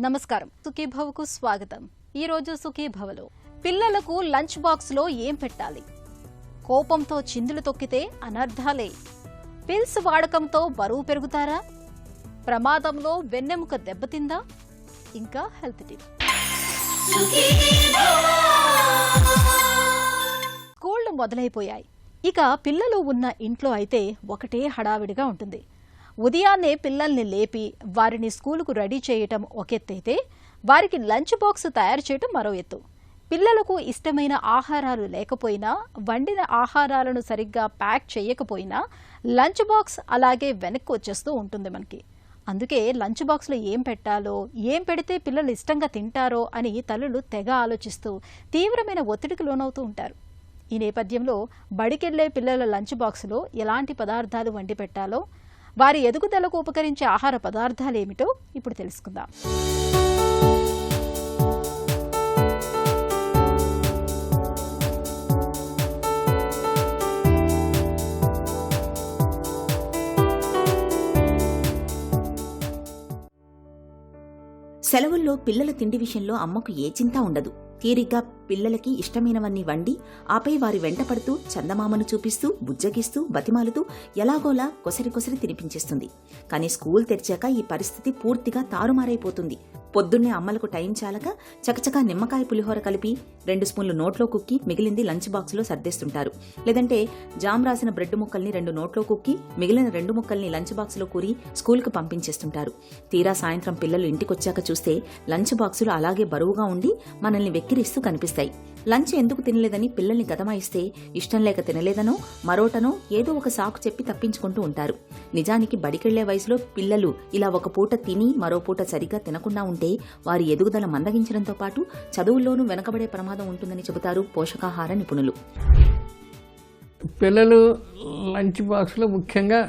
నమస్కారం, సుఖీభవకు స్వాగతం. ఈ రోజు సుఖీభవలో పిల్లలకు లంచ్ బాక్స్ లో ఏం పెట్టాలి? కోపంతో చిందులు తొక్కితే అనర్థాలే. పిల్స్ వాడకంతో బరువు పెరుగుతారా? ప్రమాదంలో వెన్నెముక దెబ్బతిందా? ఇంకా హెల్త్ టిప్. స్కూళ్లు మొదలైపోయాయి. ఇక పిల్లలు ఉన్న ఇంట్లో అయితే ఒకటే హడావిడిగా ఉంటుంది. ఉదయాన్నే పిల్లల్ని లేపి వారిని స్కూలుకు రెడీ చేయటం ఒక ఎత్తైతే, వారికి లంచ్ బాక్స్ తయారు చేయటం మరో ఎత్తు. పిల్లలకు ఇష్టమైన ఆహారాలు లేకపోయినా, వండిన ఆహారాలను సరిగ్గా ప్యాక్ చేయకపోయినా లంచ్ బాక్స్ అలాగే వెనక్కి వచ్చేస్తూ ఉంటుంది మనకి. అందుకే లంచ్ బాక్స్లో ఏం పెట్టాలో, ఏం పెడితే పిల్లలు ఇష్టంగా తింటారో అని తల్లులు తెగ ఆలోచిస్తూ తీవ్రమైన ఒత్తిడికి లోనవుతూ ఉంటారు. ఈ నేపథ్యంలో బడికెళ్లే పిల్లల లంచ్ బాక్సులో ఎలాంటి పదార్థాలు వండి పెట్టాలో, వారి ఎదుగుదలకు ఉపకరించే ఆహార పదార్థాలేమిటో ఇప్పుడు తెలుసుకుందాం. సెలవుల్లో పిల్లల తిండి విషయంలో అమ్మకు ఏ చింత ఉండదు. తీరిగ్గా పిల్లలకి ఇష్టమైనవన్నీ వండి, ఆపై వారి వెంట పడుతూ చందమామను చూపిస్తూ, బుజ్జగిస్తూ, బతిమాలుతూ ఎలాగోలా కొసరి తినిపించేస్తుంది. కానీ స్కూల్ తెరిచాక ఈ పరిస్థితి పూర్తిగా తారుమారైపోతుంది. పొద్దున్నే అమ్మలకు టైం చాలక చకచకా నిమ్మకాయ పులిహోర కలిపి 2 స్పూన్లు నోట్లో కుక్కి మిగిలింది లంచ్ బాక్స్లో సర్దేస్తుంటారు. లేదంటే జామ్ రాసిన బ్రెడ్ ముక్కల్ని 2 నోట్లో కుక్కి మిగిలిన 2 ముక్కల్ని లంచ్ బాక్స్లో కూరి స్కూల్కు పంపించేస్తుంటారు. తీరా సాయంత్రం పిల్లలు ఇంటికొచ్చాక చూస్తే లంచ్ బాక్సులు అలాగే బరువుగా ఉండి మనల్ని వెక్కిరిస్తూ కనిపిస్తాయి. లంచ్ ఎందుకు తినలేదని పిల్లల్ని గదమాయిస్తే ఇష్టం లేక తినలేదనో మరోటనో ఏదో ఒక సాకు చెప్పి తప్పించుకుంటూ ఉంటారు. నిజానికి బడికెళ్లే వయసులో పిల్లలు ఇలా ఒక పూట తిని మరో పూట సరిగ్గా తినకుండా ఉంటే వారి ఎదుగుదల మందగించడంతో పాటు చదువుల్లోనూ వెనకబడే ప్రమాదం ఉంటుందని చెబుతారు పోషకాహార నిపుణులు. పిల్లలు లంచ్ బాక్స్లో ముఖ్యంగా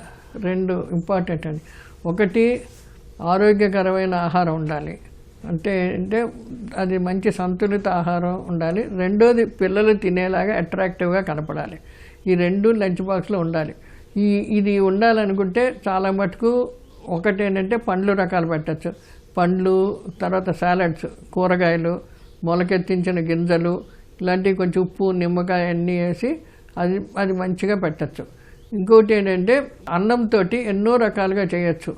2 ఇంపార్టెంట్ అండి. ఒకటి, ఆరోగ్యకరమైన ఆహారం ఉండాలి. అంటే అది మంచి సంతులిత ఆహారం ఉండాలి. రెండోది, పిల్లలు తినేలాగా అట్రాక్టివ్గా కనపడాలి. ఈ 2 లంచ్ బాక్స్లో ఉండాలి. ఇది ఉండాలనుకుంటే చాలా మటుకు ఒకటేంటంటే పండ్లు రకాలు పెట్టచ్చు. పండ్లు, తర్వాత సాలడ్స్, కూరగాయలు, మొలకెత్తించిన గింజలు, ఇలాంటివి కొంచెం ఉప్పు, నిమ్మకాయ అన్నీ వేసి అది మంచిగా పెట్టచ్చు. ఇంకోటి ఏంటంటే అన్నంతో ఎన్నో రకాలుగా చేయొచ్చు.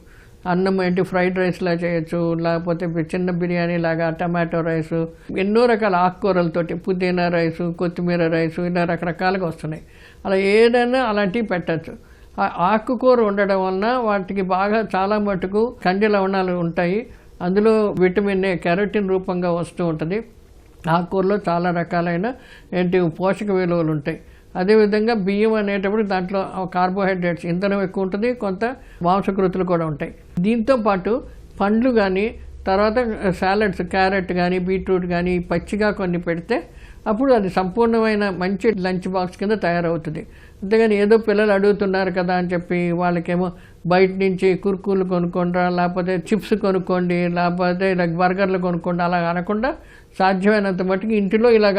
అన్నం ఫ్రైడ్ రైస్లా చేయొచ్చు, లేకపోతే చిన్న బిర్యానీ లాగా, టమాటో రైసు, ఎన్నో రకాల ఆకుకూరలతోటి, పుదీనా రైసు, కొత్తిమీర రైసు, ఇలా రకరకాలుగా వస్తున్నాయి. అలా ఏదైనా అలాంటివి పెట్టచ్చు. ఆకుకూర ఉండడం వలన వాటికి బాగా చాలా మటుకు ఖనిజ లవణాలు ఉంటాయి. అందులో విటమిన్ ఏ, కెరోటిన్ రూపంగా వస్తూ ఉంటుంది. ఆకుకూరలో చాలా రకాలైన పోషక విలువలు ఉంటాయి. అదేవిధంగా బియ్యం అనేటప్పుడు దాంట్లో కార్బోహైడ్రేట్స్, ఇంధనం ఎక్కువ ఉంటుంది, కొంత మాంసకృతులు కూడా ఉంటాయి. దీంతో పాటు పండ్లు కానీ, తర్వాత సాలడ్స్, క్యారెట్ కానీ, బీట్రూట్ కానీ పచ్చిగా కొన్ని పెడితే అప్పుడు అది సంపూర్ణమైన మంచి లంచ్ బాక్స్ కింద తయారవుతుంది. అంతేగాని ఏదో పిల్లలు అడుగుతున్నారు కదా అని చెప్పి వాళ్ళకేమో బయట నుంచి కుర్కూలు కొనుక్కోండి, లేకపోతే చిప్స్ కొనుక్కోండి, లేకపోతే ఇలా బర్గర్లు కొనుక్కోండి, అలా అనకుండా సాధ్యమైనంత మట్టుకు ఇంటిలో ఇలాగ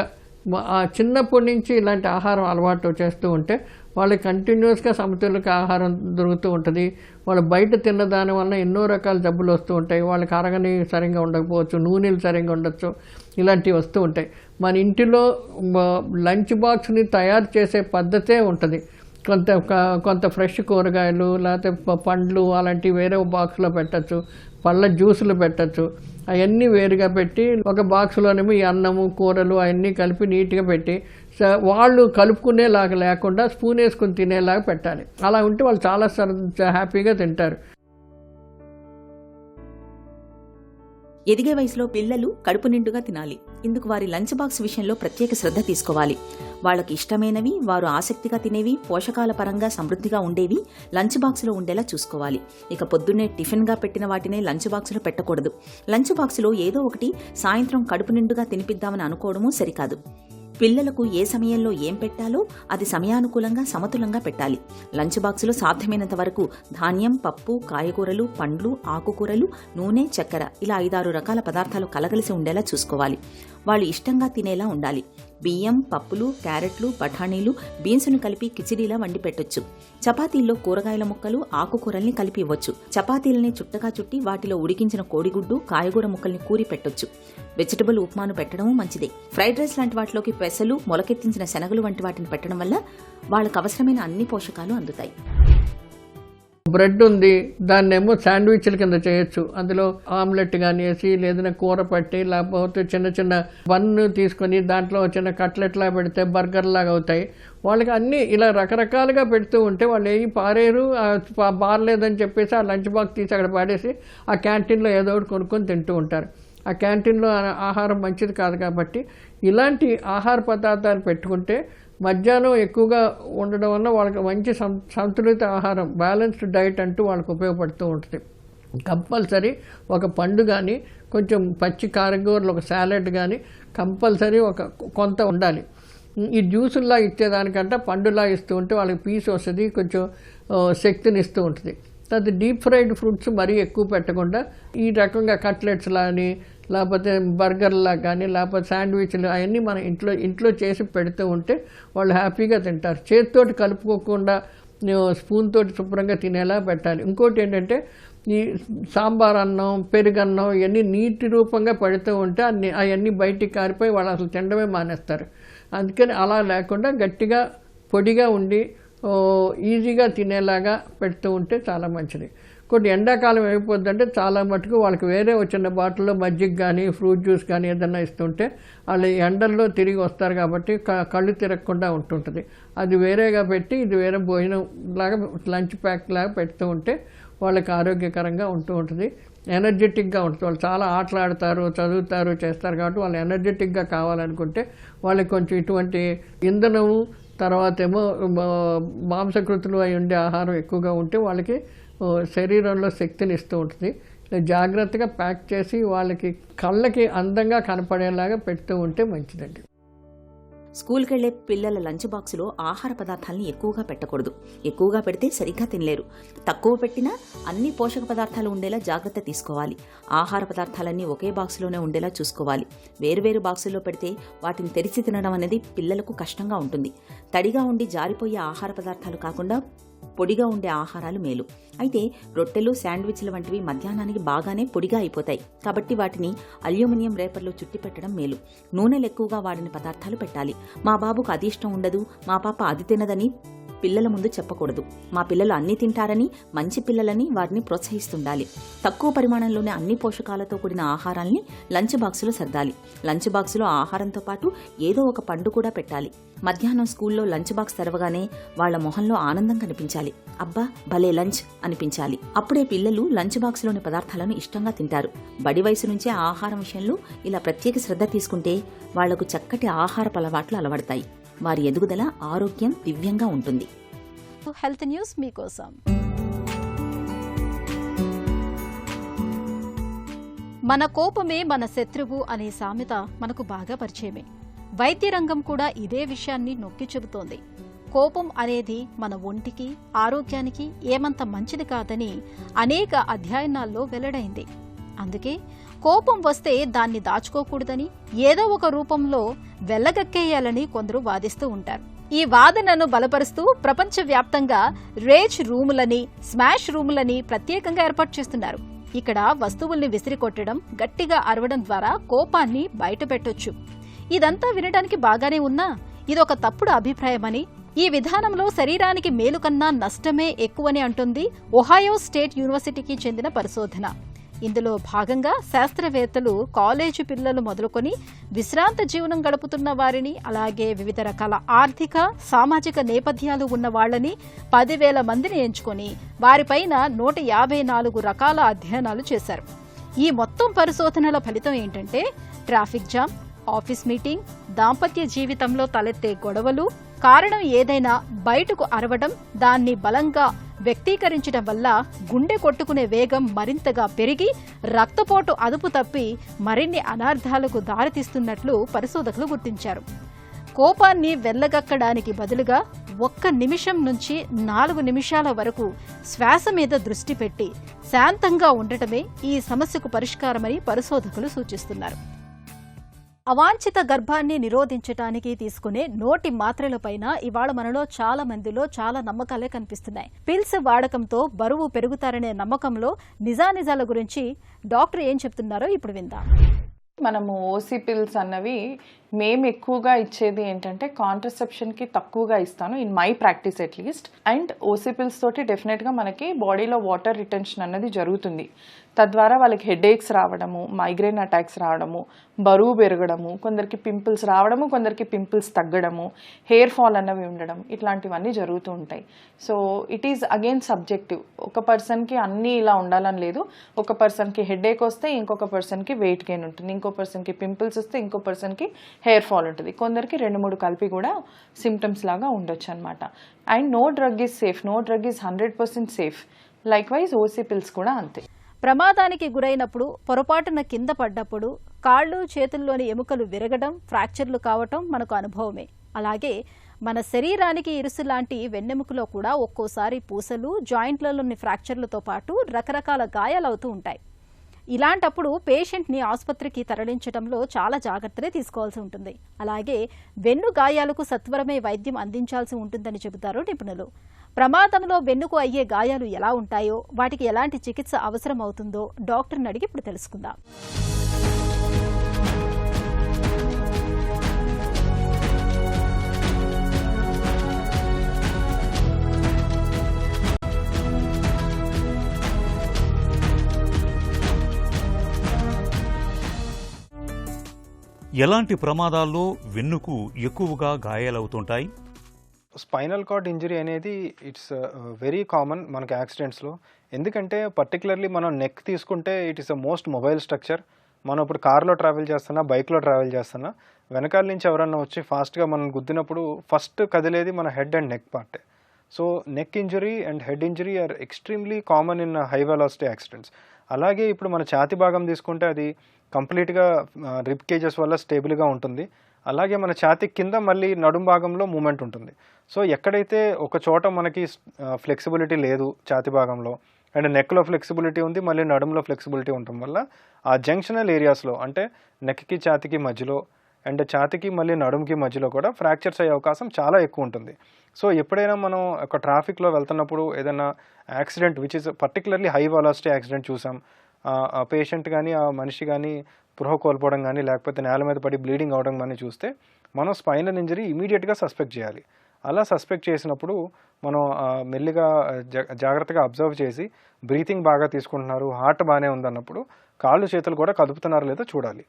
చిన్నప్పటి నుంచి ఇలాంటి ఆహారం అలవాటు చేస్తూ ఉంటే వాళ్ళకి కంటిన్యూస్గా సమతుల్య ఆహారం దొరుకుతూ ఉంటుంది. వాళ్ళు బయట తిన్న దాని వల్ల ఎన్నో రకాల జబ్బులు వస్తూ ఉంటాయి. వాళ్ళకి అరగని సరిగ్గా ఉండకపోవచ్చు, నూనెలు సరిగ్గా ఉండొచ్చు, ఇలాంటివి వస్తూ ఉంటాయి. మన ఇంటిలో లంచ్ బాక్స్ని తయారు చేసే పద్ధతే ఉంటుంది. కొంత ఫ్రెష్ కూరగాయలు, లేకపోతే పండ్లు అలాంటివి వేరే బాక్స్లో పెట్టచ్చు. పళ్ళ జ్యూసులు పెట్టచ్చు. అవన్నీ వేరుగా పెట్టి ఒక బాక్స్లోనేమో ఈ అన్నము, కూరలు అవన్నీ కలిపి నీట్గా పెట్టి వాళ్ళు కలుపుకునేలాగా లేకుండా స్పూన్ వేసుకుని తినేలాగా పెట్టాలి. అలా ఉంటే వాళ్ళు చాలా హ్యాపీగా తింటారు. ఎదిగే వయసులో పిల్లలు కడుపు నిండుగా తినాలి. ఇందుకు వారి లంచ్ బాక్స్ విషయంలో ప్రత్యేక శ్రద్ధ తీసుకోవాలి. వాళ్ళకి ఇష్టమైనవి, వారు ఆసక్తిగా తినేవి, పోషకాల పరంగా సమృద్ధిగా ఉండేవి లంచ్ బాక్సులో ఉండేలా చూసుకోవాలి. ఇక పొద్దున్నే టిఫిన్గా పెట్టిన వాటినే లంచ్ బాక్సులో పెట్టకూడదు. లంచ్ బాక్సులో ఏదో ఒకటి సాయంత్రం కడుపు నిండుగా తినిపిద్దామని అనుకోవడమూ సరికాదు. పిల్లలకు ఏ సమయంలో ఏం పెట్టాలో అది సమయానుకూలంగా సమతులంగా పెట్టాలి. లంచ్ బాక్సులో సాధ్యమైనంత వరకు ధాన్యం, పప్పు, కాయగూరలు, పండ్లు, ఆకుకూరలు, నూనె, చక్కెర ఇలా 5-6 రకాల పదార్థాలు కలగలిసి ఉండేలా చూసుకోవాలి. వాళ్ళు ఇష్టంగా తినేలా ఉండాలి. బియ్యం, పప్పులు, క్యారెట్లు, బఠానీలు, బీన్సును కలిపి కిచిడీలా వండి పెట్టొచ్చు. చపాతీల్లో కూరగాయల ముక్కలు, ఆకుకూరల్ని కలిపి ఇవ్వచ్చు. చపాతీలని చుట్టగా చుట్టి వాటిలో ఉడికించిన కోడిగుడ్డు, కాయగూర ముక్కల్ని కూరి పెట్టొచ్చు. వెజిటబుల్ ఉప్మాను పెట్టడము మంచిదే. ఫ్రైడ్ రైస్ లాంటి వాటిలోకి పెసలు, మొలకెత్తించిన శనగలు వంటి వాటిని పెట్టడం వల్ల వాళ్ళకు అవసరమైన అన్ని పోషకాలు అందుతాయి. బ్రెడ్ ఉంది, దాన్నేమో శాండ్విచ్ల కింద చేయొచ్చు. అందులో ఆమ్లెట్ కానీ వేసి, లేదన్నా కూర పట్టి, లేకపోతే చిన్న చిన్న బన్ తీసుకొని దాంట్లో చిన్న కట్లెట్లా పెడితే బర్గర్ లాగా అవుతాయి. వాళ్ళకి అన్నీ ఇలా రకరకాలుగా పెడుతూ ఉంటే వాళ్ళు ఏమి పారేరు, బారలేదని చెప్పేసి ఆ లంచ్ బాక్స్ తీసి అక్కడ పాడేసి ఆ క్యాంటీన్లో ఏదో ఒకటి కొనుక్కొని తింటూ ఉంటారు. ఆ క్యాంటీన్లో ఆహారం మంచిది కాదు కాబట్టి ఇలాంటి ఆహార పదార్థాలు పెట్టుకుంటే మధ్యాహ్నం ఎక్కువగా ఉండడం వల్ల వాళ్ళకి మంచి సంతులిత ఆహారం, బ్యాలెన్స్డ్ డైట్ అంటూ వాళ్ళకి ఉపయోగపడుతూ ఉంటుంది. కంపల్సరీ ఒక పండు కానీ, కొంచెం పచ్చి కారగూరలు, ఒక సాలెడ్ కానీ కంపల్సరీ కొంత ఉండాలి. ఈ జ్యూసుల్లా ఇచ్చేదానికంటే పండులా ఇస్తూ ఉంటే వాళ్ళకి పీస్ వస్తుంది, కొంచెం శక్తిని ఇస్తూ ఉంటుంది. అది డీప్ ఫ్రైడ్ ఫ్రూట్స్ మరీ ఎక్కువ పెట్టకుండా ఈ రకంగా కట్లెట్స్ లాని, లేకపోతే బర్గర్లా కానీ, లేకపోతే శాండ్విచ్లు అవన్నీ మనం ఇంట్లో చేసి పెడుతూ ఉంటే వాళ్ళు హ్యాపీగా తింటారు. చేతితోటి కలుపుకోకుండా స్పూన్ తోటి శుభ్రంగా తినేలా పెట్టాలి. ఇంకోటి ఏంటంటే ఈ సాంబార్ అన్నం, పెరుగన్నం ఇవన్నీ నీటి రూపంగా పెడుతూ ఉంటే అవన్నీ బయటికి కారిపోయి వాళ్ళు అసలు తినడమే మానేస్తారు. అందుకని అలా లేకుండా గట్టిగా పొడిగా ఉండి ఈజీగా తినేలాగా పెడుతూ ఉంటే చాలా మంచిది. కొన్ని ఎండాకాలం అయిపోద్దంటే చాలా మటుకు వాళ్ళకి వేరే వచ్చిన బాటిల్లో మజ్జిగ కానీ, ఫ్రూట్ జ్యూస్ కానీ ఏదైనా ఇస్తుంటే వాళ్ళు ఎండల్లో తిరిగి వస్తారు కాబట్టి కళ్ళు తిరగకుండా ఉంటుంటుంది. అది వేరేగా పెట్టి ఇది వేరే భోజనం లాగా లంచ్ ప్యాక్ లాగా పెడుతూ ఉంటే వాళ్ళకి ఆరోగ్యకరంగా ఉంటూ ఉంటుంది, ఎనర్జెటిక్గా ఉంటుంది. వాళ్ళు చాలా ఆటలు ఆడతారు, చదువుతారు, చేస్తారు కాబట్టి వాళ్ళు ఎనర్జెటిక్గా కావాలనుకుంటే వాళ్ళకి కొంచెం ఇటువంటి ఇంధనము, తర్వాత ఏమో మాంసకృతులు అయి ఉండే ఆహారం ఎక్కువగా ఉంటే వాళ్ళకి శరీరంలో శక్తిని ఇస్తూ ఉంటుంది. జాగ్రత్తగా ప్యాక్ చేసి వాళ్ళకి కళ్ళకి అందంగా కనపడేలాగా పెడుతూ ఉంటే మంచిదండి. స్కూల్కి వెళ్లే పిల్లల లంచ్ బాక్సులో ఆహార పదార్థాలని ఎక్కువగా పెట్టకూడదు. ఎక్కువగా పెడితే సరిగ్గా తినలేరు. తక్కువ పెట్టినా అన్ని పోషక పదార్థాలు ఉండేలా జాగ్రత్త తీసుకోవాలి. ఆహార పదార్థాలన్నీ ఒకే బాక్సులోనే ఉండేలా చూసుకోవాలి. వేరువేరు బాక్సుల్లో పెడితే వాటిని తెరిచి తినడం అనేది పిల్లలకు కష్టంగా ఉంటుంది. తడిగా ఉండి జారిపోయే ఆహార పదార్థాలు కాకుండా పొడిగా ఉండే ఆహారాలు మేలు. అయితే రొట్టెలు, శాండ్విచ్ల వంటివి మధ్యాహ్నానికి బాగానే పొడిగా అయిపోతాయి కాబట్టి వాటిని అల్యూమినియం రేపర్లో చుట్టి పెట్టడం మేలు. నూనెలు ఎక్కువగా వాడిన పదార్థాలు పెట్టాలి. మా బాబుకు అది ఇష్టం ఉండదు, మా పాప అది తినదని పిల్లల ముందు చెప్పకూడదు. మా పిల్లలు అన్నీ తింటారని, మంచి పిల్లలని వారిని ప్రోత్సహిస్తుండాలి. తక్కువ పరిమాణంలోనే అన్ని పోషకాలతో కూడిన ఆహారాల్ని లంచ్ బాక్సులో సర్దాలి. లంచ్ బాక్సులో ఆహారంతో పాటు ఏదో ఒక పండు కూడా పెట్టాలి. మధ్యాహ్నం స్కూల్లో లంచ్ బాక్స్ తెరవగానే వాళ్ల మొహంలో ఆనందం కనిపించాలి. అబ్బా భలే లంచ్ అనిపించాలి. అప్పుడే పిల్లలు లంచ్ బాక్స్లోని పదార్థాలను ఇష్టంగా తింటారు. బడి వయసు నుంచే ఆహారం విషయంలో ఇలా ప్రత్యేక శ్రద్ధ తీసుకుంటే వాళ్లకు చక్కటి ఆహారపు అలవాట్లు అలవడతాయి. వారి ఎదుగుదల, ఆరోగ్యం దివ్యంగా ఉంటుంది. హెల్త్ న్యూస్ మీకోసం. మన కోపమే మన శత్రువు అనే సామెత మనకు బాగా పరిచయమే. వైద్య రంగం కూడా ఇదే విషయాన్ని నొక్కి చెబుతోంది. కోపం అనేది మన ఒంటికి, ఆరోగ్యానికి ఏమంత మంచిది కాదని అనేక అధ్యయనాల్లో వెల్లడైంది. అందుకే కోపం వస్తే దాన్ని దాచుకోకూడదని, ఏదో ఒక రూపంలో వెళ్లగక్కేయాలని కొందరు వాదిస్తూ ఉంటారు. ఈ వాదనను బలపరుస్తూ ప్రపంచవ్యాప్తంగా రేజ్ రూములని, స్మాష్ రూములని ప్రత్యేకంగా ఏర్పాటు చేస్తున్నారు. ఇక్కడ వస్తువుల్ని విసిరికొట్టడం, గట్టిగా అరవడం ద్వారా కోపాన్ని బయటపెట్టొచ్చు. ఇదంతా వినడానికి బాగానే ఉన్నా ఇదొక తప్పుడు అభిప్రాయమని, ఈ విధానంలో శరీరానికి మేలు కన్నా నష్టమే ఎక్కువని అంటుంది ఒహాయో స్టేట్ యూనివర్సిటీకి చెందిన పరిశోధన. ఇందులో భాగంగా శాస్త్రవేత్తలు కాలేజీ పిల్లలు మొదలుకొని విశ్రాంత జీవనం గడుపుతున్న వారిని, అలాగే వివిధ రకాల ఆర్థిక, సామాజిక నేపథ్యాలు ఉన్న వాళ్లని 10,000 మందిని ఎంచుకొని వారిపైన 154 రకాల అధ్యయనాలు చేశారు. ఈ మొత్తం పరిశోధనల ఫలితం ఏంటంటే ట్రాఫిక్ జామ్, ఆఫీస్ మీటింగ్, దాంపత్య జీవితంలో తలెత్తే గొడవలు, కారణం ఏదైనా బయటకు అరవడం, దాన్ని బలంగా వ్యక్తీకరించడం వల్ల గుండె కొట్టుకునే వేగం మరింతగా పెరిగి రక్తపోటు అదుపు తప్పి మరిన్ని అనార్థాలకు దారితీస్తున్నట్లు పరిశోధకులు గుర్తించారు. కోపాన్ని వెళ్లగక్కడానికి బదులుగా 1 నిమిషం నుంచి 4 నిమిషాల వరకు శ్వాస మీద దృష్టి పెట్టి శాంతంగా ఉండటమే ఈ సమస్యకు పరిష్కారమని పరిశోధకులు సూచిస్తున్నారు. అవాంఛిత గర్భాన్ని నిరోధించడానికి తీసుకునే నోటి మాత్రలపైన ఇవాళ మనలో చాలా మందిలో చాలా నమ్మకాలే కనిపిస్తున్నాయి. పిల్స్ వాడకంతో బరువు పెరుగుతారనే నమ్మకంలో నిజానిజాల గురించి డాక్టర్ ఏం చెప్తున్నారో ఇప్పుడు విందాం. మనము ఓసీ పిల్స్ అన్నవి మేము ఎక్కువగా ఇచ్చేది ఏంటంటే కాంట్రసెప్షన్కి తక్కువగా ఇస్తాను, in my practice at least. And OC pills తోటి డెఫినెట్గా మనకి బాడీలో వాటర్ రిటెన్షన్ అన్నది జరుగుతుంది. తద్వారా వాళ్ళకి హెడేక్స్ రావడము, మైగ్రేన్ అటాక్స్ రావడము, బరువు పెరగడము, కొందరికి పింపుల్స్ రావడము, కొందరికి పింపుల్స్ తగ్గడము, హెయిర్ ఫాల్ అన్నవి ఉండడం, ఇట్లాంటివన్నీ జరుగుతూ ఉంటాయి. So it is again subjective. ఒక పర్సన్కి అన్నీ ఇలా ఉండాలని లేదు. ఒక పర్సన్కి హెడేక్ వస్తే ఇంకొక పర్సన్కి వెయిట్ గెయిన్ ఉంటుంది, ఇంకో పర్సన్కి పింపుల్స్ వస్తే ఇంకో పర్సన్కి హెయిర్ ఫాల్ ఉంటుంది, కొందరికి 2-3 కలిపి కూడా సిమ్టమ్స్ లాగా ఉండొచ్చు అనమాట. And no drug is safe, no drug is 100% safe. Likewise OC pills కూడా అంతే. ప్రమాదానికి గురైనప్పుడు పొరపాటున కింద పడ్డప్పుడు కాళ్ళు చేతుల్లోని ఎముకలు విరగడం, ఫ్రాక్చర్లు కావటం మనకు అనుభవమే. అలాగే మన శరీరానికి ఇరుసు లాంటి వెన్నెముకలో కూడా ఒక్కోసారి పూసలు, జాయింట్లలోని ఫ్రాక్చర్లతో పాటు రకరకాల గాయాలవుతూ ఉంటాయి. ఇలాంటప్పుడు పేషెంట్ని ఆసుపత్రికి తరలించడంలో చాలా జాగ్రత్తలే తీసుకోవాల్సి ఉంటుంది. అలాగే వెన్ను గాయాలకు సత్వరమే వైద్యం అందించాల్సి ఉంటుందని చెబుతారు నిపుణులు. ప్రమాదంలో వెన్నుకు అయ్యే గాయాలు ఎలా ఉంటాయో, వాటికి ఎలాంటి చికిత్స అవసరం అవుతుందో డాక్టర్ని అడిగి ఇప్పుడు తెలుసుకుందాం. ఎలాంటి ప్రమాదాల్లో వెన్నుకు ఎక్కువగా గాయాలవుతుంటాయి? స్పైనల్ కార్డ్ ఇంజరీ అనేది ఇట్స్ వెరీ కామన్ మనకి యాక్సిడెంట్స్లో. ఎందుకంటే పర్టికులర్లీ మనం నెక్ తీసుకుంటే it is a most mobile structure. మనం ఇప్పుడు కార్లో ట్రావెల్ చేస్తున్నా, బైక్లో ట్రావెల్ చేస్తున్నా, వెనకాల నుంచి ఎవరన్నా వచ్చి ఫాస్ట్గా మనం గుద్దినప్పుడు ఫస్ట్ కదిలేది మన హెడ్ అండ్ నెక్ పార్టే. So neck injury and head injury are extremely common in high velocity accidents. అలాగే ఇప్పుడు మన ఛాతీ భాగం తీసుకుంటే అది కంప్లీట్గా రిబ్ కేజెస్ వల్ల స్టేబుల్గా ఉంటుంది. అలాగే మన ఛాతీ కింద మళ్ళీ నడుం భాగంలో మూమెంట్ ఉంటుంది. సో ఎక్కడైతే ఒక చోట మనకి ఫ్లెక్సిబిలిటీ లేదు ఛాతీ భాగంలో, అండ్ నెక్లో ఫ్లెక్సిబిలిటీ ఉంది, మళ్ళీ నడుంలో ఫ్లెక్సిబిలిటీ ఉండటం వల్ల ఆ జంక్షనల్ ఏరియాస్లో అంటే నెక్కి ఛాతీకి మధ్యలో అండ్ ఛాతీకి మళ్ళీ నడుంకి మధ్యలో కూడా ఫ్రాక్చర్స్ అయ్యే అవకాశం చాలా ఎక్కువ ఉంటుంది. సో ఎప్పుడైనా మనం ఒక ట్రాఫిక్లో వెళ్తున్నప్పుడు ఏదైనా accident which is particularly high velocity accident చూసాం, ఆ పేషెంట్ కానీ ఆ మనిషి కానీ స్పృహ కోల్పోవడం కానీ లేకపోతే నేల మీద పడి బ్లీడింగ్ అవడం కానీ చూస్తే మనం స్పైనల్ ఇంజరీ ఇమీడియట్గా సస్పెక్ట్ చేయాలి. అలా సస్పెక్ట్ చేసినప్పుడు మనం మెల్లిగా జాగ్రత్తగా అబ్జర్వ్ చేసి బ్రీతింగ్ బాగా తీసుకుంటున్నారు, హార్ట్ బాగానే ఉందన్నప్పుడు కాళ్ళు చేతులు కూడా కదుపుతున్నారో లేదో చూడాలి.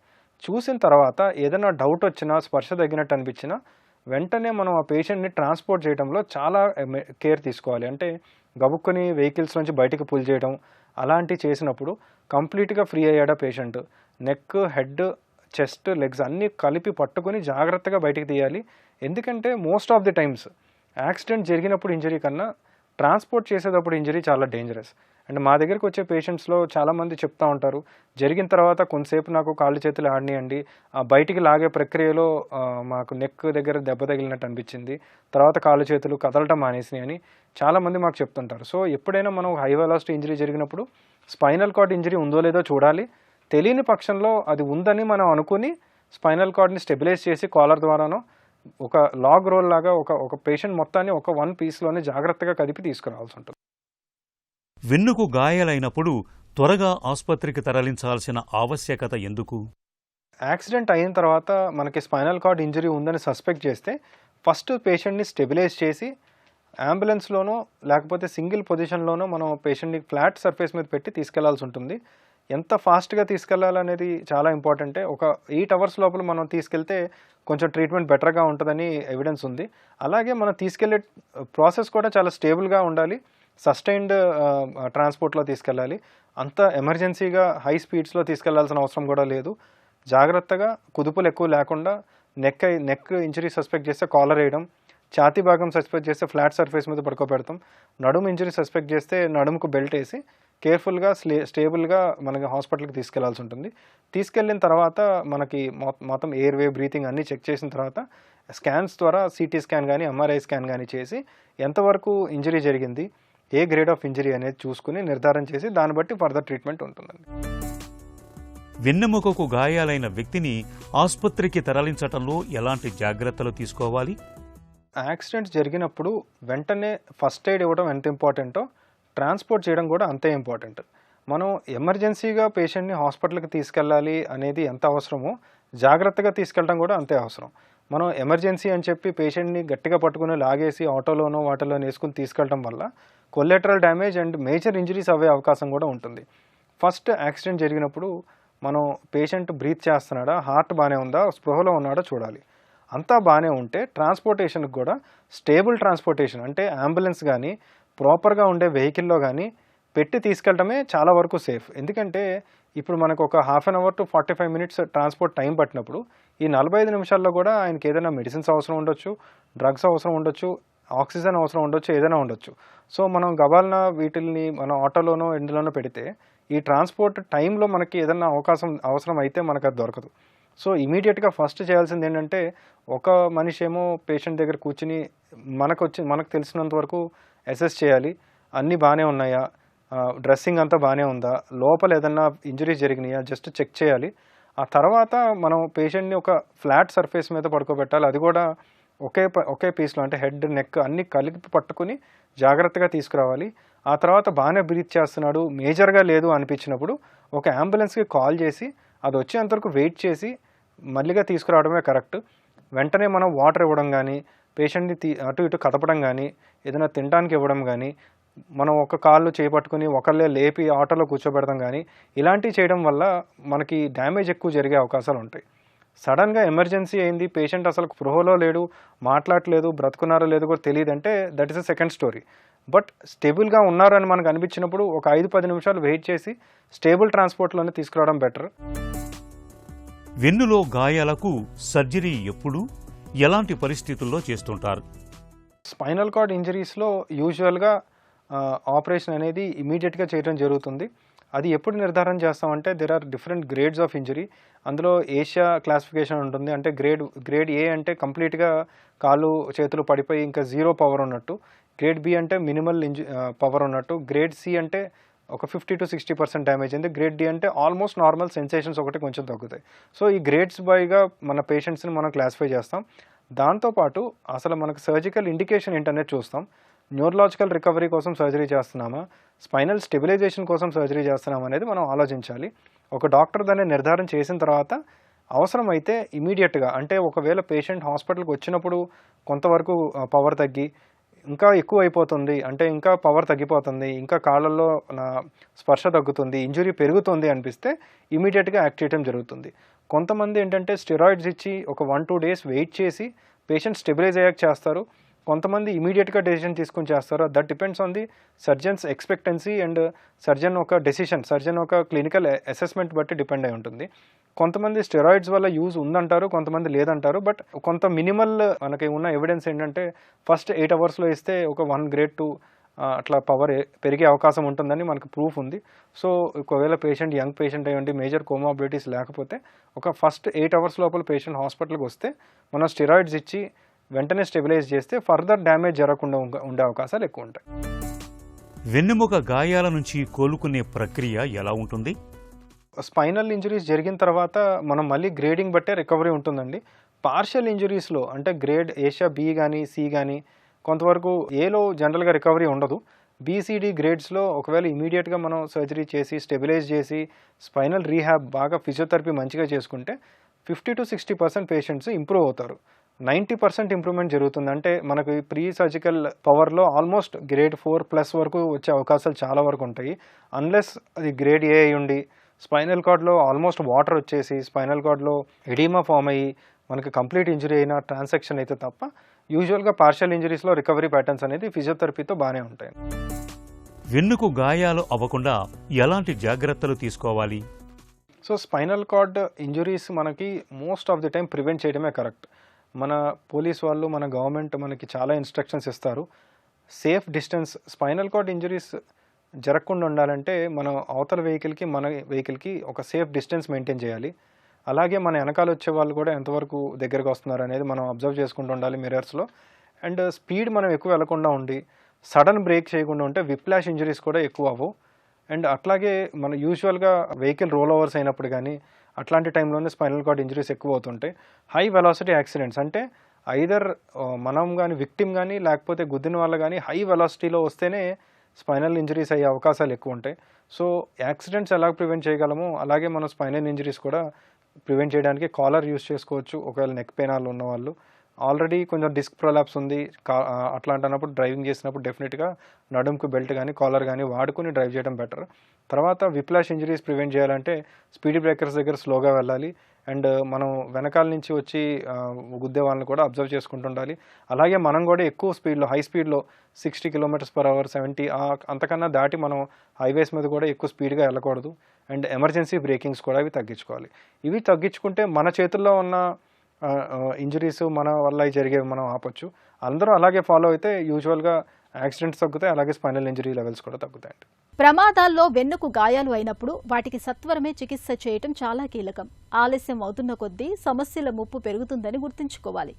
చూసిన తర్వాత ఏదైనా డౌట్ వచ్చినా, స్పర్శ తగ్గినట్టు అనిపించినా వెంటనే మనం ఆ పేషెంట్ని ట్రాన్స్పోర్ట్ చేయడంలో చాలా కేర్ తీసుకోవాలి. అంటే గబుక్కుని వెహికల్స్ నుంచి బయటికి పుల్ చేయడం అలాంటివి చేసినప్పుడు కంప్లీట్గా ఫ్రీ అయ్యాడా patient, neck, head, chest, legs అన్నీ కలిపి పట్టుకుని జాగ్రత్తగా బయటికి తీయాలి. ఎందుకంటే most of the times accident జరిగినప్పుడు ఇంజరీ కన్నా ట్రాన్స్పోర్ట్ చేసేటప్పుడు ఇంజరీ చాలా డేంజరస్. అండ్ మా దగ్గరికి వచ్చే పేషెంట్స్లో చాలామంది చెప్తూ ఉంటారు, జరిగిన తర్వాత కొంతసేపు నాకు కాళ్ళు చేతులు ఆడినాయండి, బయటికి లాగే ప్రక్రియలో మాకు నెక్ దగ్గర దెబ్బ తగిలినట్టు అనిపించింది, తర్వాత కాళ్ళు చేతులు కదలటం మానేసినాయి అని చాలామంది మాకు చెప్తుంటారు. సో ఎప్పుడైనా మనం హై వెలాసిటీ ఇంజరీ జరిగినప్పుడు స్పైనల్ కార్డ్ ఇంజరీ ఉందో లేదో చూడాలి. తెలియని పక్షంలో అది ఉందని మనం అనుకుని స్పైనల్ కార్డ్ని స్టెబిలైజ్ చేసి కాలర్ ద్వారానో ఒక లాగ్ రోల్ లాగా ఒక పేషెంట్ మొత్తాన్ని ఒక 1 పీస్లోనే జాగ్రత్తగా కదిపి తీసుకురావాల్సి ఉంటుంది. వెన్నుకు గాయాలైనప్పుడు త్వరగా ఆసుపత్రికి తరలించాల్సిన ఆవశ్యకత ఎందుకు? యాక్సిడెంట్ అయిన తర్వాత మనకి స్పైనల్ కార్డ్ ఇంజరీ ఉందని సస్పెక్ట్ చేస్తే ఫస్ట్ పేషెంట్ని స్టెబిలైజ్ చేసి అంబులెన్స్లోనో లేకపోతే సింగిల్ పొజిషన్లోనో మనం పేషెంట్ని ఫ్లాట్ సర్ఫేస్ మీద పెట్టి తీసుకెళ్లాల్సి ఉంటుంది. ఎంత ఫాస్ట్గా తీసుకెళ్లాలనేది చాలా ఇంపార్టెంటే. ఒక 8 అవర్స్ లోపల మనం తీసుకెళ్తే కొంచెం ట్రీట్మెంట్ బెటర్గా ఉంటుందని ఎవిడెన్స్ ఉంది. అలాగే మనం తీసుకెళ్లే ప్రాసెస్ కూడా చాలా స్టేబుల్గా ఉండాలి, సస్టైన్డ్ ట్రాన్స్పోర్ట్లో తీసుకెళ్ళాలి. అంత ఎమర్జెన్సీగా హై స్పీడ్స్లో తీసుకెళ్లాల్సిన అవసరం కూడా లేదు. జాగ్రత్తగా కుదుపులు ఎక్కువ లేకుండా నెక్ ఇంజరీ సస్పెక్ట్ చేస్తే కాలర్ వేయడం, ఛాతీ భాగం సస్పెక్ట్ చేస్తే ఫ్లాట్ సర్ఫేస్ మీద పడుకోబెడతాం, నడుము ఇంజరీ సస్పెక్ట్ చేస్తే నడుముకు బెల్ట్ వేసి కేర్ఫుల్గా స్టేబుల్గా మనకి హాస్పిటల్కి తీసుకెళ్లాల్సి ఉంటుంది. తీసుకెళ్ళిన తర్వాత మనకి మొత్తం ఎయిర్వే, బ్రీతింగ్ అన్నీ చెక్ చేసిన తర్వాత స్కాన్స్ ద్వారా సిటీ స్కాన్ కానీ ఎంఆర్ఐ స్కాన్ కానీ చేసి ఎంతవరకు ఇంజరీ జరిగింది, ఏ గ్రేడ్ ఆఫ్ ఇంజరీ అనేది చూసుకుని నిర్ధారణ చేసి దాన్ని బట్టి ఫర్దర్ ట్రీట్మెంట్ ఉంటుందండి. వెన్నెముకకు గాయాలైన వ్యక్తిని ఆసుపత్రికి తరలించటంలో ఎలాంటి జాగ్రత్తలు తీసుకోవాలి? యాక్సిడెంట్స్ జరిగినప్పుడు వెంటనే ఫస్ట్ ఎయిడ్ ఇవ్వడం ఎంత ఇంపార్టెంటో ట్రాన్స్పోర్ట్ చేయడం కూడా అంతే ఇంపార్టెంట్. మనం ఎమర్జెన్సీగా పేషెంట్ని హాస్పిటల్కి తీసుకెళ్ళాలి అనేది ఎంత అవసరమో జాగ్రత్తగా తీసుకెళ్ళడం కూడా అంతే అవసరం. మనం ఎమర్జెన్సీ అని చెప్పి పేషెంట్ని గట్టిగా పట్టుకుని లాగేసి ఆటోలోనో వాటిలోనో వేసుకుని తీసుకెళ్ళడం వల్ల collateral damage and major injuries అవ్వే అవకాశం కూడా ఉంటుంది. ఫస్ట్ యాక్సిడెంట్ జరిగినప్పుడు మనం పేషెంట్ బ్రీత్ చేస్తున్నాడా, హార్ట్ బాగానే ఉందా, స్పృహలో ఉన్నాడో చూడాలి. అంతా బాగానే ఉంటే ట్రాన్స్పోర్టేషన్కి కూడా స్టేబుల్ ట్రాన్స్పోర్టేషన్ అంటే అంబులెన్స్ కానీ ప్రాపర్గా ఉండే వెహికల్లో కానీ పెట్టి తీసుకెళ్ళటమే చాలా వరకు సేఫ్. ఎందుకంటే ఇప్పుడు మనకు ఒక half an hour to 45 minutes transport time పట్టినప్పుడు ఈ 45 నిమిషాల్లో కూడా ఆయనకి ఏదైనా మెడిసిన్స్ అవసరం ఉండొచ్చు, డ్రగ్స్ అవసరం ఉండొచ్చు, ఆక్సిజన్ అవసరం ఉండొచ్చు, ఏదైనా ఉండొచ్చు. సో మనం గబాలన వీటిల్ని మనం ఆటోలోనో ఎందులోనో పెడితే ఈ ట్రాన్స్పోర్ట్ టైంలో మనకి ఏదైనా అవసరం అయితే మనకు అది దొరకదు. సో ఇమీడియట్గా ఫస్ట్ చేయాల్సింది ఏంటంటే ఒక మనిషి ఏమో పేషెంట్ దగ్గర కూర్చుని మనకు తెలిసినంత వరకు అసెస్ చేయాలి. అన్నీ బాగానే ఉన్నాయా, డ్రెస్సింగ్ అంతా బాగానే ఉందా, లోపల ఏదన్నా ఇంజరీస్ జరిగినాయా జస్ట్ చెక్ చేయాలి. ఆ తర్వాత మనం పేషెంట్ని ఒక ఫ్లాట్ సర్ఫేస్ మీద పడుకోబెట్టాలి. అది కూడా ఒకే పీస్లో అంటే హెడ్ నెక్ అన్నీ కలిపి పట్టుకుని జాగ్రత్తగా తీసుకురావాలి. ఆ తర్వాత బాగానే బ్రీత్ చేస్తున్నాడు, మేజర్గా లేదు అనిపించినప్పుడు ఒక అంబులెన్స్కి కాల్ చేసి అది వచ్చేంతవరకు వెయిట్ చేసి మళ్ళీగా తీసుకురావడమే కరెక్ట్. వెంటనే మనం వాటర్ ఇవ్వడం కానీ, పేషెంట్ని అటు ఇటు కదపడం కానీ, ఏదైనా తినడానికి ఇవ్వడం కానీ, మనం ఒక కాళ్ళు చేపట్టుకుని ఒకళ్ళే లేపి ఆటోలో కూర్చోబెడతాం కానీ ఇలాంటివి చేయడం వల్ల మనకి డ్యామేజ్ ఎక్కువ జరిగే అవకాశాలు ఉంటాయి. సడన్గా ఎమర్జెన్సీ అయింది, పేషెంట్ అసలు స్పృహలో లేడు, మాట్లాడలేదు, బ్రతుకున్నారో లేదో కూడా తెలియదంటే that is a second story. But స్టేబుల్గా ఉన్నారని మనకు అనిపించినప్పుడు ఒక 5-10 నిమిషాలు వెయిట్ చేసి స్టేబుల్ ట్రాన్స్పోర్ట్లోనే తీసుకురావడం బెటర్. వెన్నులో గాయాలకు సర్జరీ ఎప్పుడు, ఎలాంటి పరిస్థితుల్లో చేస్తుంటారు? స్పైనల్ కార్డ్ ఇంజరీస్లో యూజువల్గా ఆపరేషన్ అనేది ఇమీడియట్గా చేయడం జరుగుతుంది. అది ఎప్పుడు నిర్ధారణ చేస్తామంటే there are different grades of injury. అందులో ఏషియా క్లాసిఫికేషన్ ఉంటుంది. అంటే గ్రేడ్ ఏ అంటే కంప్లీట్గా కాళ్ళు చేతులు పడిపోయి ఇంకా 0 పవర్ ఉన్నట్టు, గ్రేడ్ బి అంటే మినిమల్ పవర్ ఉన్నట్టు, గ్రేడ్ సి అంటే ఒక 50 to 60% డ్యామేజ్ అయింది, గ్రేడ్ డి అంటే ఆల్మోస్ట్ నార్మల్, సెన్సేషన్స్ ఒకటి కొంచెం తగ్గుతాయి. సో ఈ గ్రేడ్స్ బైగా మన పేషెంట్స్ని మనం క్లాసిఫై చేస్తాం. దాంతోపాటు అసలు మనకు సర్జికల్ ఇండికేషన్ ఏంటనేది చూస్తాం. న్యూరలాజికల్ రికవరీ కోసం సర్జరీ చేస్తున్నామా, స్పైనల్ స్టెబిలైజేషన్ కోసం సర్జరీ చేస్తున్నామా అనేది మనం ఆలోచించాలి. ఒక డాక్టర్ దాన్ని నిర్ధారణ చేసిన తర్వాత అవసరమైతే ఇమీడియట్గా అంటే ఒకవేళ పేషెంట్ హాస్పిటల్కి వచ్చినప్పుడు కొంతవరకు పవర్ తగ్గి ఇంకా ఎక్కువ అయిపోతుంది అంటే ఇంకా పవర్ తగ్గిపోతుంది, ఇంకా కాళ్ళల్లో నా స్పర్శ తగ్గుతుంది, ఇంజురీ పెరుగుతుంది అనిపిస్తే ఇమీడియట్గా యాక్ట్ చేయడం జరుగుతుంది. కొంతమంది ఏంటంటే స్టెరాయిడ్స్ ఇచ్చి ఒక 1-2 డేస్ వెయిట్ చేసి పేషెంట్ స్టెబిలైజ్ అయ్యాక చేస్తారు. కొంతమంది ఇమీడియట్గా డెసిషన్ తీసుకుని చేస్తారు. That depends on the surgeons expectancy and surgeon ఒక క్లినికల్ అసెస్మెంట్ బట్టి డిపెండ్ అయి ఉంటుంది. కొంతమంది స్టెరాయిడ్స్ వల్ల యూజ్ ఉందంటారు, కొంతమంది లేదంటారు. బట్ కొంత మినిమల్ మనకి ఉన్న ఎవిడెన్స్ ఏంటంటే ఫస్ట్ 8 అవర్స్లో ఇస్తే ఒక 1 గ్రేడ్ 2 అట్లా పవర్ పెరిగే అవకాశం ఉంటుందని మనకు ప్రూఫ్ ఉంది. సో ఒకవేళ పేషెంట్ యంగ్ పేషెంట్ అయ్యండి, మేజర్ కోమాబిలిటీస్ లేకపోతే ఒక ఫస్ట్ 8 అవర్స్ లోపల పేషెంట్ హాస్పిటల్కి వస్తే మనం స్టెరాయిడ్స్ ఇచ్చి వెంటనే స్టెబిలైజ్ చేస్తే ఫర్దర్ డ్యామేజ్ జరగకుండా ఉండే అవకాశాలు ఎక్కువ ఉంటాయి. వెన్నెముక గాయాల నుంచి కోలుకునే ప్రక్రియ ఎలా ఉంటుంది? స్పైనల్ ఇంజరీస్ జరిగిన తర్వాత మనం మళ్ళీ గ్రేడింగ్ బట్టే రికవరీ ఉంటుందండి. పార్షియల్ ఇంజరీస్లో అంటే గ్రేడ్ ఏషియా బి కానీ సి కానీ కొంతవరకు ఏలో జనరల్గా రికవరీ ఉండదు. బీసీడీ గ్రేడ్స్లో ఒకవేళ ఇమీడియట్గా మనం సర్జరీ చేసి స్టెబిలైజ్ చేసి స్పైనల్ రీహాబ్ బాగా ఫిజియోథెరపీ మంచిగా చేసుకుంటే 50 to 60% పేషెంట్స్ ఇంప్రూవ్ అవుతారు. 90% ఇంప్రూవ్మెంట్ జరుగుతుంది. అంటే మనకు ప్రీ సర్జికల్ పవర్లో ఆల్మోస్ట్ గ్రేడ్ 4+ వరకు వచ్చే అవకాశాలు చాలా వరకు ఉంటాయి. అన్లెస్ అది గ్రేడ్ ఏ అయి ఉండి స్పైనల్ కార్డ్లో ఆల్మోస్ట్ వాటర్ వచ్చేసి స్పైనల్ కార్డ్లో ఎడిమా ఫామ్ అయ్యి మనకి కంప్లీట్ ఇంజరీ అయిన ట్రాన్సాక్షన్ అయితే తప్ప యూజువల్గా పార్షియల్ ఇంజరీస్లో రికవరీ ప్యాటర్న్స్ అనేది ఫిజియోథెరపీతో బాగానే ఉంటాయి. వెన్నుకు గాయాలు అవ్వకుండా ఎలాంటి జాగ్రత్తలు తీసుకోవాలి? సో స్పైనల్ కార్డ్ ఇంజరీస్ మనకి most of the time prevent చేయడమే కరెక్ట్. మన పోలీస్ వాళ్ళు, మన గవర్నమెంట్ మనకి చాలా ఇన్స్ట్రక్షన్స్ ఇస్తారు. Safe distance spinal cord injuries జరగకుండా ఉండాలంటే మనం అవతల వెహికల్కి మన వెహికల్కి ఒక సేఫ్ డిస్టెన్స్ మెయింటైన్ చేయాలి. అలాగే మన వెనకాల వచ్చే వాళ్ళు కూడా ఎంతవరకు దగ్గరకు వస్తున్నారు అనేది మనం అబ్జర్వ్ చేసుకుంటూ ఉండాలి మిర్రర్స్లో. అండ్ స్పీడ్ మనం ఎక్కువ వెళ్లకుండా ఉండి సడన్ బ్రేక్ చేయకుండా ఉంటే విప్లాష్ ఇంజరీస్ కూడా ఎక్కువ అవ్వవు. అండ్ అట్లాగే మన యూజువల్గా వెహికల్ రోల్ ఓవర్స్ అయినప్పుడు కానీ అట్లాంటి టైంలోనే స్పైనల్ కార్డ్ ఇంజరీస్ ఎక్కువ అవుతుంటాయి. హై వెలాసిటీ యాక్సిడెంట్స్ అంటే ఐదర్ మనం కానీ విక్టిమ్ కానీ లేకపోతే గుద్దిన వాళ్ళు కానీ హై వెలాసిటీలో వస్తేనే స్పైనల్ ఇంజరీస్ అయ్యే అవకాశాలు ఎక్కువ ఉంటాయి. సో యాక్సిడెంట్స్ ఎలా ప్రివెంట్ చేయగలమో అలాగే మనం స్పైనల్ ఇంజరీస్ కూడా ప్రివెంట్ చేయడానికి కాలర్ యూస్ చేసుకోవచ్చు. ఒకవేళ నెక్ పెయిన్ ఉన్న వాళ్ళు, ఆల్రెడీ కొంచెం డిస్క్ ప్రొలాప్స్ ఉంది అట్లాంటప్పుడు డ్రైవింగ్ చేసినప్పుడు డెఫినెట్గా నడుముకు బెల్ట్ కానీ కాలర్ కానీ వాడుకుని డ్రైవ్ చేయడం బెటర్. తర్వాత విప్లాష్ ఇంజరీస్ ప్రివెంట్ చేయాలంటే స్పీడ్ బ్రేకర్స్ దగ్గర స్లోగా వెళ్ళాలి. అండ్ మనం వెనకాల నుంచి వచ్చి గుద్దే వాళ్ళని కూడా అబ్జర్వ్ చేసుకుంటూ ఉండాలి. అలాగే మనం కూడా ఎక్కువ స్పీడ్లో హై స్పీడ్లో 60 km/h 70 అంతకన్నా దాటి మనం హైవేస్ మీద కూడా ఎక్కువ స్పీడ్గా వెళ్ళకూడదు. అండ్ ఎమర్జెన్సీ బ్రేకింగ్స్ కూడా ఇవి తగ్గించుకోవాలి. ఇవి తగ్గించుకుంటే మన చేతుల్లో ఉన్న ఇంజరీస్ మన వల్ల జరిగేవి మనం ఆపొచ్చు. అందరూ అలాగే ఫాలో అయితే యూజువల్గా యాక్సిడెంట్స్ తగ్గుతాయి, అలాగే స్పైనల్ ఇంజరీ లెవెల్స్ కూడా తగ్గుతాయండి. ప్రమాదాల్లో వెన్నుకు గాయాలు అయినప్పుడు వాటికి సత్వరమే చికిత్స చేయటం చాలా కీలకం. ఆలస్యం అవుతున్న కొద్దీ సమస్యల ముప్పు పెరుగుతుందని గుర్తుంచుకోవాలి.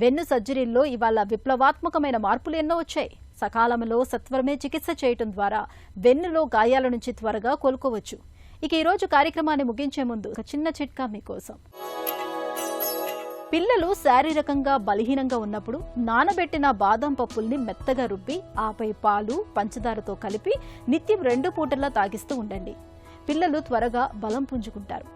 వెన్ను సర్జరీల్లో ఇవాళ విప్లవాత్మకమైన మార్పులు ఎన్నో వచ్చాయి. సకాలంలో సత్వరమే చికిత్స చేయటం ద్వారా వెన్నులో గాయాల నుంచి త్వరగా కోలుకోవచ్చు. ఇక ఈరోజు కార్యక్రమాన్ని ముగించే ముందు ఒక చిన్న చిట్కా మీకోసం. పిల్లలు శారీరకంగా బలహీనంగా ఉన్నప్పుడు నానబెట్టిన బాదం పప్పుల్ని మెత్తగా రుబ్బి ఆపై పాలు, పంచదారతో కలిపి నిత్యం 2 పూటలా తాగిస్తూ ఉండండి. పిల్లలు త్వరగా బలం పుంజుకుంటారు.